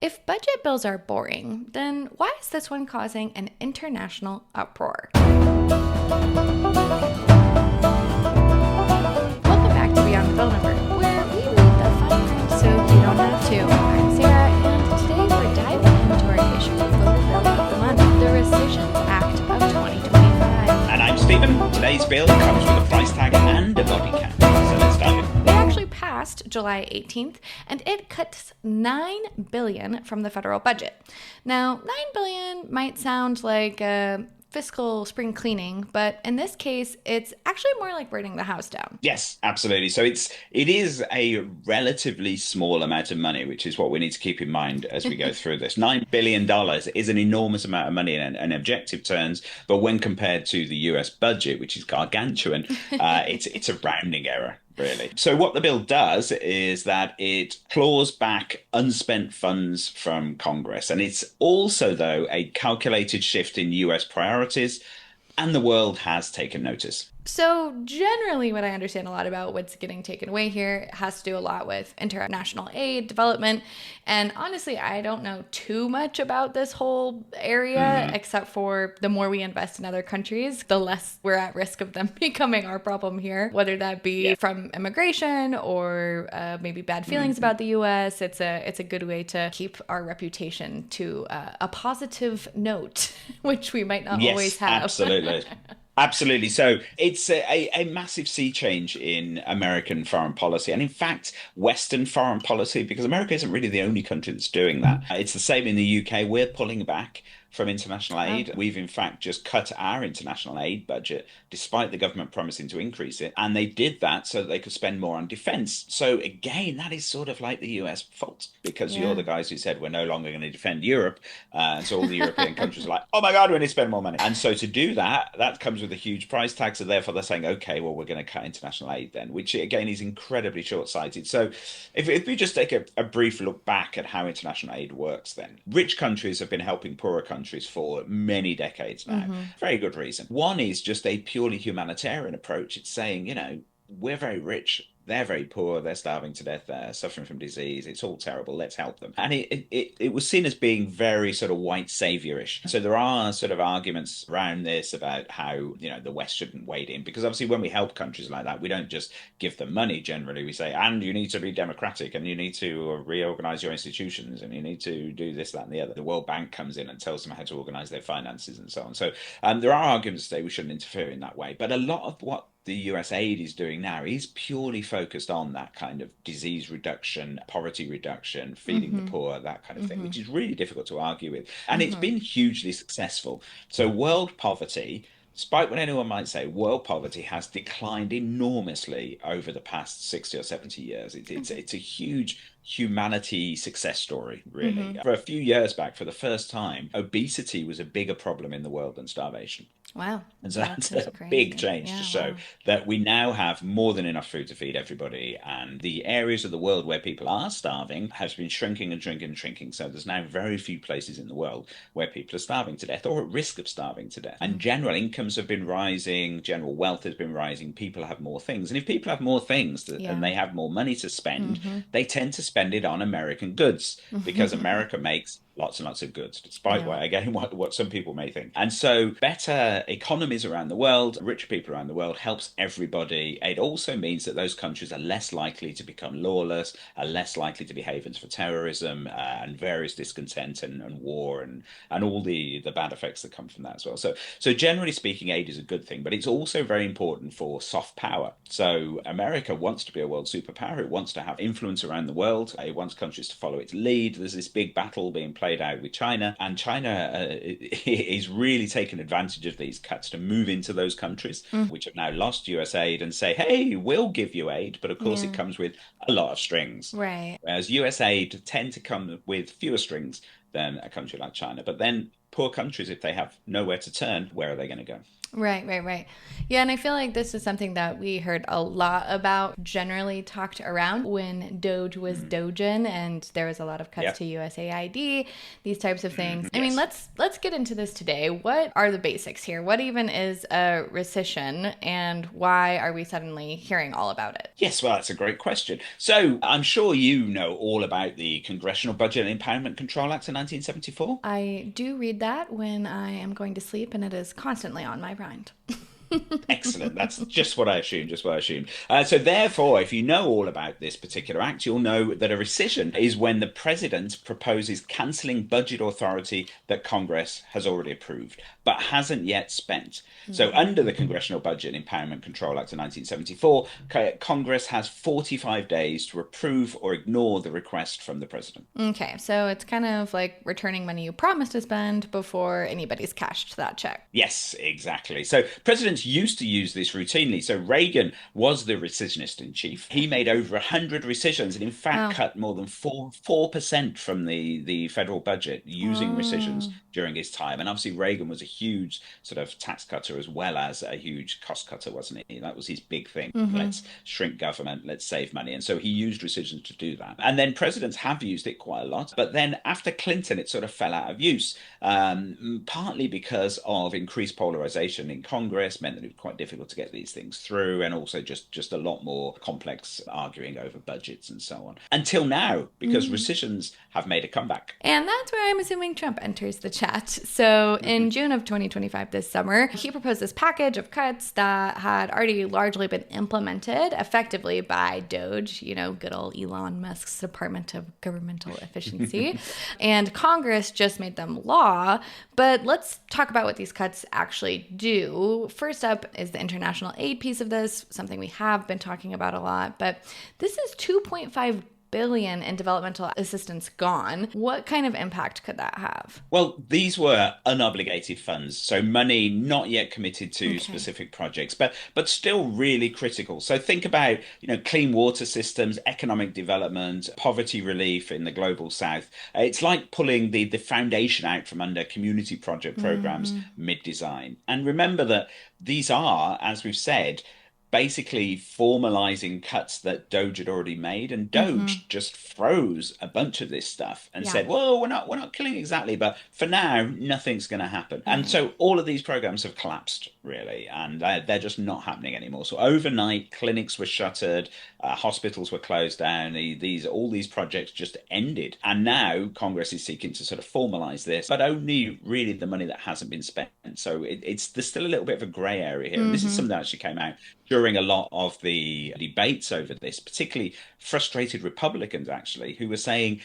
If budget bills are boring, then why is this one causing an international uproar? Welcome back to Beyond the Bill Number, where we read the fine print so you don't have to. I'm Sarah, and today we're diving into our issue of voter bill of the month, the Rescissions Act of 2025. And I'm Stephen. Today's bill comes with a price tag and a body count. So let's dive in. It actually passed July 18th, and it cuts $9 billion from the federal budget. Now, $9 billion might sound like a fiscal spring cleaning, but in this case, it's actually more like burning the house down. Yes, absolutely. So it is a relatively small amount of money, which is what we need to keep in mind as we go through this. $9 billion is an enormous amount of money in objective terms, but when compared to the US budget, which is gargantuan, it's a rounding error. Really. So what the bill does is that it claws back unspent funds from Congress. And it's also, though, a calculated shift in US priorities, and the world has taken notice. So generally what I understand a lot about what's getting taken away here has to do a lot with international aid, development, and honestly, I don't know too much about this whole area, except for the more we invest in other countries, the less we're at risk of them becoming our problem here, whether that be from immigration or maybe bad feelings about the US. It's a good way to keep our reputation to a positive note, which we might not always have. Absolutely. Absolutely. So it's a massive sea change in American foreign policy. And in fact, Western foreign policy, because America isn't really the only country that's doing that. It's the same in the UK. We're pulling back from international aid. We've in fact just cut our international aid budget, despite the government promising to increase it. And they did that so that they could spend more on defense. So again, that is sort of like the US fault, because you're the guys who said we're no longer going to defend Europe. And so all the European countries are like, oh my God, we need to spend more money. And so to do that, that comes with a huge price tag. So therefore they're saying, okay, well, we're going to cut international aid then, which again is incredibly short-sighted. So if we just take a brief look back at how international aid works, then rich countries have been helping poorer countries for many decades now. Very good reason. One is just a purely humanitarian approach. It's saying, we're very rich. They're very poor. They're starving to death. They're suffering from disease. It's all terrible. Let's help them. And it was seen as being very sort of white saviorish. So there are sort of arguments around this about how, the West shouldn't wade in, because obviously when we help countries like that, we don't just give them money. Generally, we say, and you need to be democratic, and you need to reorganize your institutions, and you need to do this, that, and the other. The World Bank comes in and tells them how to organize their finances and so on. So there are arguments to say we shouldn't interfere in that way. But a lot of what the US aid is doing now is purely focused on that kind of disease reduction, poverty reduction, feeding the poor, that kind of thing, which is really difficult to argue with. And it's been hugely successful. So world poverty, despite what anyone might say, world poverty has declined enormously over the past 60 or 70 years. It's a huge humanity success story, really. For a few years back, for the first time, obesity was a bigger problem in the world than starvation. Wow. And so that's a big change to show that we now have more than enough food to feed everybody. And the areas of the world where people are starving has been shrinking and shrinking and shrinking. So there's now very few places in the world where people are starving to death or at risk of starving to death. And general incomes have been rising, general wealth has been rising, people have more things. And if people have more things and they have more money to spend, they tend to spend it on American goods, because America makes lots and lots of goods, despite what some people may think. And so better economies around the world, rich people around the world, helps everybody. It also means that those countries are less likely to become lawless, are less likely to be havens for terrorism and various discontent and war and all the bad effects that come from that as well. So generally speaking, aid is a good thing, but it's also very important for soft power. So America wants to be a world superpower. It wants to have influence around the world. It wants countries to follow its lead. There's this big battle being played out with China, and China is really taking advantage of these cuts to move into those countries which have now lost US aid and say, hey, we'll give you aid, but of course it comes with a lot of strings. Right. Whereas US aid tend to come with fewer strings than a country like China. But then poor countries, if they have nowhere to turn, where are they going to go? Right, right, right. Yeah, and I feel like this is something that we heard a lot about, generally talked around when Doge was Dogin, and there was a lot of cuts Yep. to USAID, these types of things. I mean, Yes. let's get into this today. What are the basics here? What even is a recession, and why are we suddenly hearing all about it? Yes, well, that's a great question. So I'm sure you know all about the Congressional Budget and Empowerment Control Act of 1974. I do read that when I am going to sleep, and it is constantly on my mind. Excellent. That's just what I assumed, just what I assumed. So, therefore, if you know all about this particular act, you'll know that a rescission is when the president proposes cancelling budget authority that Congress has already approved, but hasn't yet spent. So, under the Congressional Budget and Empowerment Control Act of 1974, Congress has 45 days to approve or ignore the request from the president. Okay, so it's kind of like returning money you promised to spend before anybody's cashed that check. Yes, exactly. So presidents used to use this routinely. So Reagan was the rescissionist in chief. He made over 100 rescissions and in fact Wow. cut more than 4% from the federal budget using rescissions Oh. during his time. And obviously Reagan was a huge sort of tax cutter as well as a huge cost cutter, wasn't he? That was his big thing. Mm-hmm. Let's shrink government, let's save money. And so he used rescissions to do that. And then presidents have used it quite a lot. But then after Clinton, it sort of fell out of use, partly because of increased polarization in Congress, meant that it was quite difficult to get these things through, and also just a lot more complex arguing over budgets and so on. Until now, because rescissions have made a comeback. And that's where I'm assuming Trump enters the chat. So in June of 2025, this summer, he proposed this package of cuts that had already largely been implemented effectively by Doge, you know, good old Elon Musk's Department of Governmental Efficiency. And Congress just made them law. But let's talk about what these cuts actually do. First up is the international aid piece of this, something we have been talking about a lot. But this is 2.5 billion in developmental assistance gone. What kind of impact could that have? Well, these were unobligated funds, so money not yet committed to specific projects, but still really critical. So think about, clean water systems, economic development, poverty relief in the global south. It's like pulling the foundation out from under community project programs mid-design. And remember that these are, as we've said, basically formalizing cuts that Doge had already made, and Doge just froze a bunch of this stuff and Yeah. said, "Well, we're not killing exactly, but for now, nothing's going to happen." And so all of these programs have collapsed really, and they're just not happening anymore. So overnight, clinics were shuttered, hospitals were closed down. All these projects just ended, and now Congress is seeking to sort of formalize this, but only really the money that hasn't been spent. So there's still a little bit of a grey area here, and this is something that actually came out during a lot of the debates over this, particularly frustrated Republicans, actually, who were saying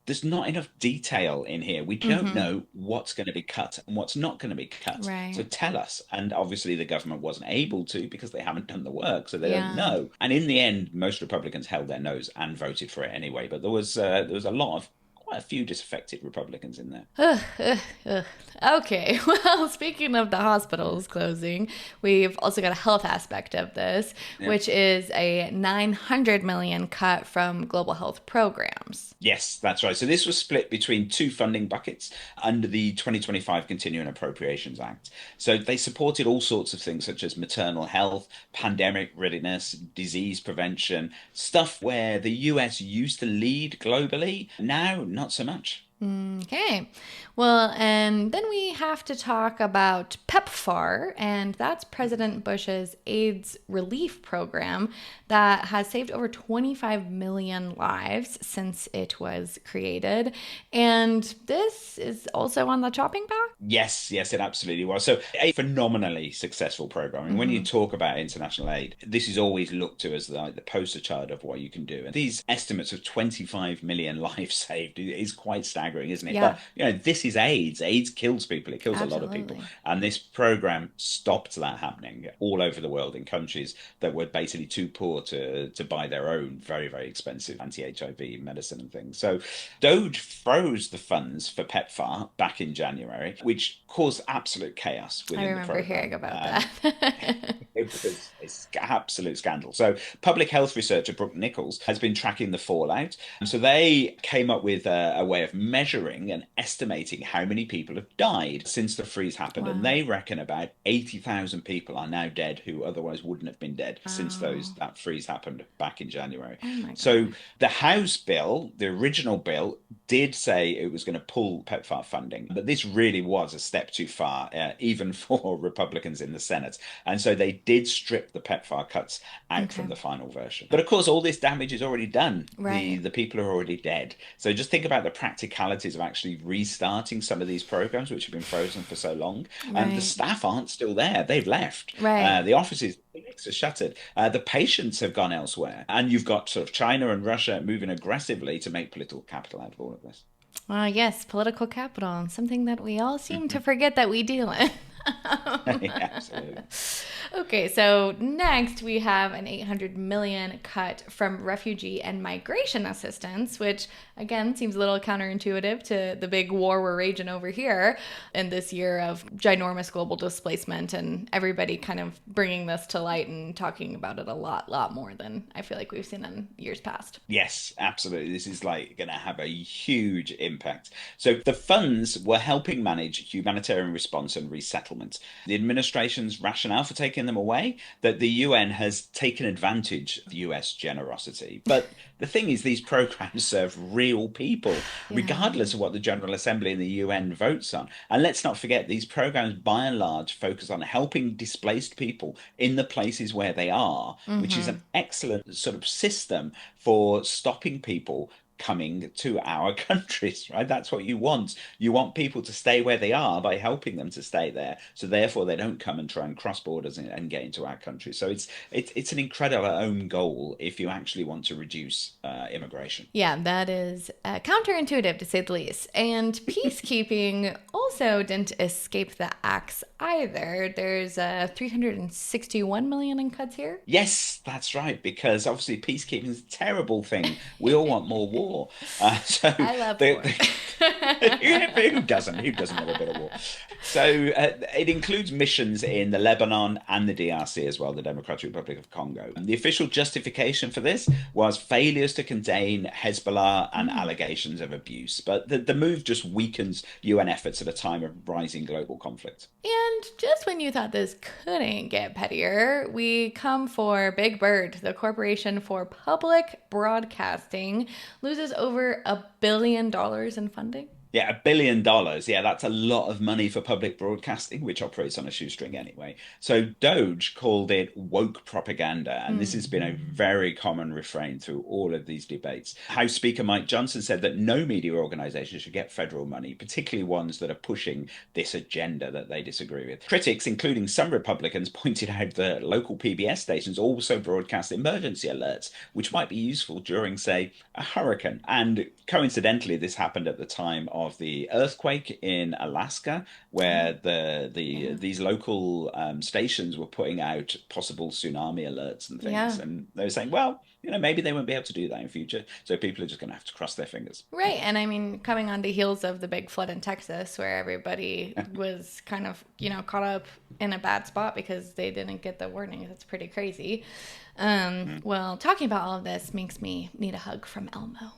there's not enough detail in here. We don't know what's going to be cut and what's not going to be cut. Right. So tell us. And obviously the government wasn't able to because they haven't done the work, so they Yeah. don't know. And in the end, most Republicans held their nose and voted for it anyway. But there was a lot of quite a few disaffected Republicans in there. Ugh, ugh, ugh. Okay, well, speaking of the hospitals closing, we've also got a health aspect of this, which is a 900 million cut from global health programs. Yes, that's right. So this was split between two funding buckets under the 2025 Continuing Appropriations Act. So they supported all sorts of things such as maternal health, pandemic readiness, disease prevention, stuff where the US used to lead globally. Now, not so much. Okay. Well, and then we have to talk about PEPFAR, and that's President Bush's AIDS relief program that has saved over 25 million lives since it was created. And this is also on the chopping block? Yes, yes, it absolutely was. So a phenomenally successful program. And when you talk about international aid, this is always looked to as the poster child of what you can do. And these estimates of 25 million lives saved is quite staggering, isn't it? Yeah. But this is AIDS. AIDS kills people. It kills a lot of people. Absolutely. And this program stopped that happening all over the world in countries that were basically too poor to buy their own very, very expensive anti-HIV medicine and things. So Doge froze the funds for PEPFAR back in January, which caused absolute chaos within I the remember program. hearing about that. It was an absolute scandal. So, public health researcher Brooke Nichols has been tracking the fallout. So, they came up with a way of measuring and estimating how many people have died since the freeze happened. And Wow. they reckon about 80,000 people are now dead who otherwise wouldn't have been dead since Wow. that freeze happened back in January. Oh my So gosh. the House bill, the original bill, did say it was going to pull PEPFAR funding, but this really was a step too far, even for Republicans in the Senate. And so they did strip the PEPFAR cuts out Okay. from the final version. But of course, all this damage is already done. Right. The people are already dead. So just think about the practicalities of actually restarting some of these programs which have been frozen for so long. The Right. staff aren't still there; they've left. Right. The offices, clinics are shuttered. The patients have gone elsewhere, and you've got sort of China and Russia moving aggressively to make political capital out of all of this. Yes, political capital, something that we all seem to forget that we deal in. Yeah, absolutely. Okay, so next we have an 800 million cut from refugee and migration assistance, which again seems a little counterintuitive to the big war we're raging over here in this year of ginormous global displacement and everybody kind of bringing this to light and talking about it a lot more than I feel like we've seen in years past. Yes, absolutely. This is like going to have a huge impact. So the funds were helping manage humanitarian response and resettlement. The administration's rationale for taking them away, that the UN has taken advantage of US generosity. But the thing is, these programs serve real people, Yeah. regardless of what the General Assembly and the UN votes on. And let's not forget, these programs, by and large, focus on helping displaced people in the places where they are, which is Mm-hmm. an excellent sort of system for stopping people coming to our countries, right? That's what you want. You want people to stay where they are by helping them to stay there. So therefore they don't come and try and cross borders and get into our country. So it's an incredible own goal if you actually want to reduce immigration. Yeah, that is counterintuitive to say the least. And peacekeeping also didn't escape the axe either. There's 361 million in cuts here. Yes, that's right, because obviously peacekeeping is a terrible thing. We all want more war. So I love the, war. who doesn't? Who doesn't love a bit of war? So it includes missions in the Lebanon and the DRC as well, the Democratic Republic of Congo. The official justification for this was failures to contain Hezbollah and allegations of abuse. But the move just weakens UN efforts at a time of rising global conflict. And just when you thought this couldn't get pettier, we come for Big Bird. The Corporation for Public Broadcasting loses over $1 billion in funding. Yeah, $1 billion. Yeah, that's a lot of money for public broadcasting, which operates on a shoestring anyway. So Doge called it woke propaganda, and this has been a very common refrain through all of these debates. House Speaker Mike Johnson said that no media organization should get federal money, particularly ones that are pushing this agenda that they disagree with. Critics, including some Republicans, pointed out that local PBS stations also broadcast emergency alerts, which might be useful during, say, a hurricane. And coincidentally, this happened at the time of the earthquake in Alaska, where these local stations were putting out possible tsunami alerts and things, Yeah. and they were saying, well, maybe they won't be able to do that in future, so people are just going to have to cross their fingers. Right. And I mean, coming on the heels of the big flood in Texas, where everybody was kind of, caught up in a bad spot because they didn't get the warning. That's pretty crazy. Well, talking about all of this makes me need a hug from Elmo.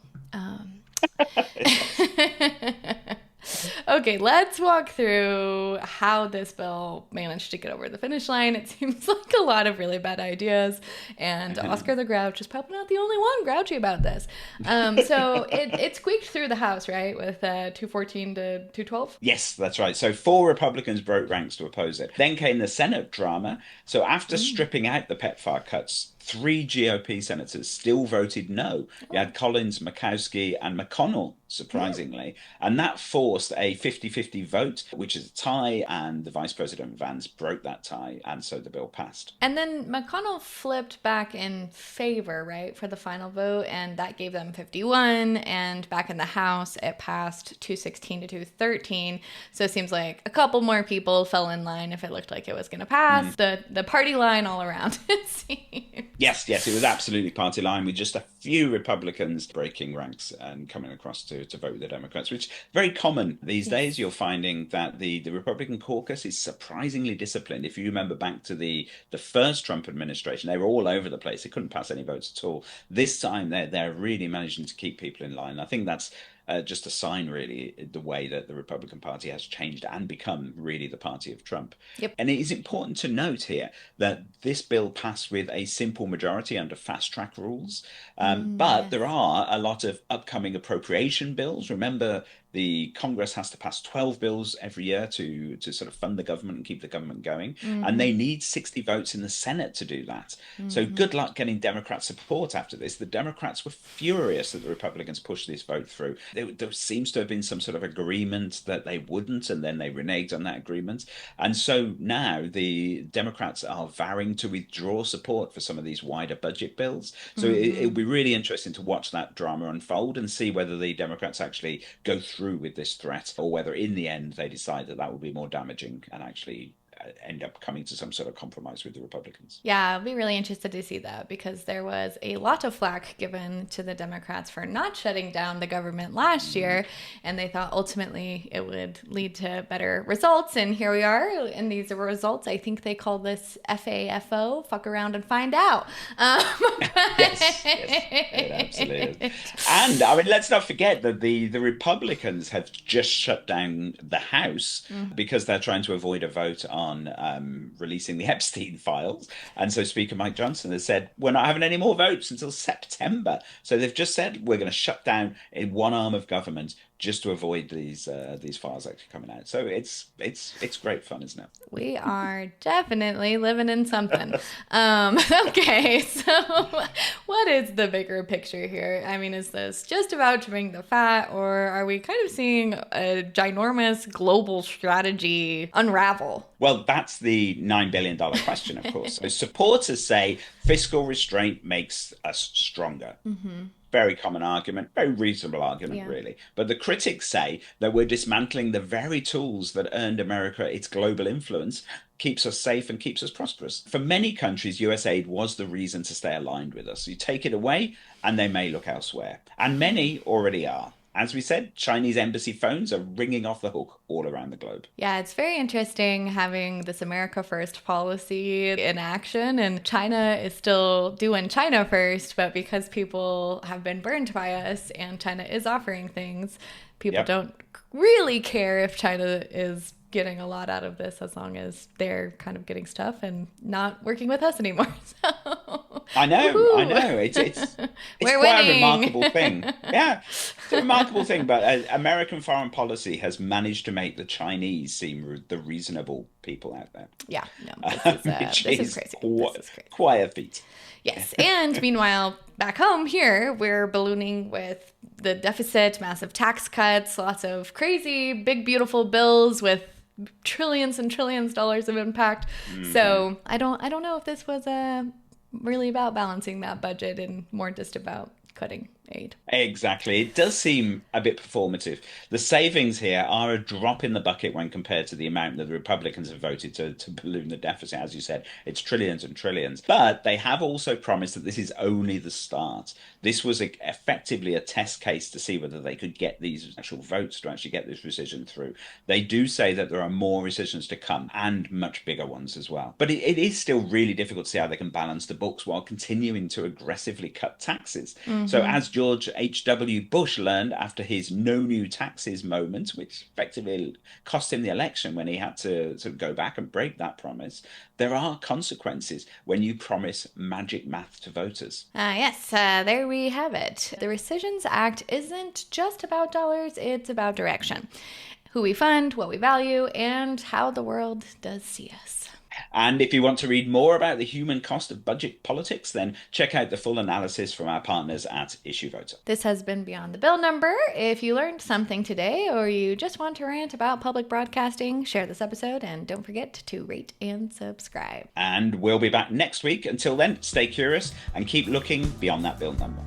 Okay, let's walk through how this bill managed to get over the finish line. It seems like a lot of really bad ideas, and Oscar the Grouch is probably not the only one grouchy about this. So it squeaked through the House, right, with 214 to 212? Yes, that's right. So 4 Republicans broke ranks to oppose it. Then came the Senate drama. So after stripping out the PEPFAR cuts, 3 GOP senators still voted no. You had Collins, Murkowski, and McConnell, surprisingly. And that forced a 50-50 vote, which is a tie, and the Vice President Vance broke that tie, and so the bill passed. And then McConnell flipped back in favor, right, for the final vote, and that gave them 51. And back in the House, it passed 216 to 213. So it seems like a couple more people fell in line if it looked like it was going to pass. The party line all around, it seems. Yes, it was absolutely party line with just a few Republicans breaking ranks and coming across to vote with the Democrats, which is very common these days. You're finding that the Republican caucus is surprisingly disciplined. If you remember back to the first Trump administration, they were all over the place. They couldn't pass any votes at all. This time, they're really managing to keep people in line. I think that's just a sign, really, the way that the Republican Party has changed and become really the party of Trump. Yep. And it is important to note here that this bill passed with a simple majority under fast track rules. But Yes. there are a lot of upcoming appropriation bills. Remember, the Congress has to pass 12 bills every year to sort of fund the government and keep the government going. And they need 60 votes in the Senate to do that. So good luck getting Democrat support after this. The Democrats were furious that the Republicans pushed this vote through. There seems to have been some sort of agreement that they wouldn't, and then they reneged on that agreement. And so now the Democrats are vowing to withdraw support for some of these wider budget bills. So it'll be really interesting to watch that drama unfold and see whether the Democrats actually go through with this threat, or whether in the end they decide that that will be more damaging and actually end up coming to some sort of compromise with the Republicans. Yeah, I'll be really interested to see that, because there was a lot of flack given to the Democrats for not shutting down the government last year, and they thought ultimately it would lead to better results. And here we are in these results. I think they call this FAFO, fuck around and find out. Yes, absolutely. And I mean, let's not forget that the Republicans have just shut down the House because they're trying to avoid a vote on releasing the Epstein files. And so Speaker Mike Johnson has said, we're not having any more votes until September. So they've just said, we're going to shut down in one arm of government just to avoid these files actually coming out. So it's great fun, isn't it? We are definitely living in something. Okay, so what is the bigger picture here? I mean, is this just about trimming the fat, or are we kind of seeing a ginormous global strategy unravel? Well, that's the $9 billion question, of course. So supporters say fiscal restraint makes us stronger. Very common argument, very reasonable argument, really. But the critics say that we're dismantling the very tools that earned America its global influence, keeps us safe and keeps us prosperous. For many countries, US aid was the reason to stay aligned with us. You take it away and they may look elsewhere. And many already are. As we said, Chinese embassy phones are ringing off the hook all around the globe. Yeah, it's very interesting having this America First policy in action, and China is still doing China first, but because people have been burned by us and China is offering things, people don't really care if China is getting a lot out of this, as long as they're kind of getting stuff and not working with us anymore. So, I know. It's We're quite winning. a remarkable thing. Yeah, it's a remarkable thing. But American foreign policy has managed to make the Chinese seem the reasonable people out there. Yeah, no, this is crazy. This is crazy. Quite a feat. Yes, and meanwhile, back home here, we're ballooning with the deficit, massive tax cuts, lots of crazy, big, beautiful bills with trillions and trillions of dollars of impact. So I don't know if this was really about balancing that budget and more just about cutting aid. Exactly. It does seem a bit performative. The savings here are a drop in the bucket when compared to the amount that the Republicans have voted to balloon the deficit. As you said, it's trillions and trillions. But they have also promised that this is only the start. This was effectively a test case to see whether they could get these actual votes to actually get this rescission through. They do say that there are more rescissions to come, and much bigger ones as well. But it is still really difficult to see how they can balance the books while continuing to aggressively cut taxes. So as George H.W. Bush learned after his no new taxes moment, which effectively cost him the election when he had to sort of go back and break that promise, there are consequences when you promise magic math to voters. Yes, there we have it. The Rescissions Act isn't just about dollars, it's about direction. Who we fund, what we value, and how the world does see us. And if you want to read more about the human cost of budget politics, then check out the full analysis from our partners at Issue Voter. This has been Beyond the Bill Number. If you learned something today, or you just want to rant about public broadcasting, share this episode, and don't forget to rate and subscribe. And we'll be back next week. Until then, stay curious and keep looking beyond that bill number.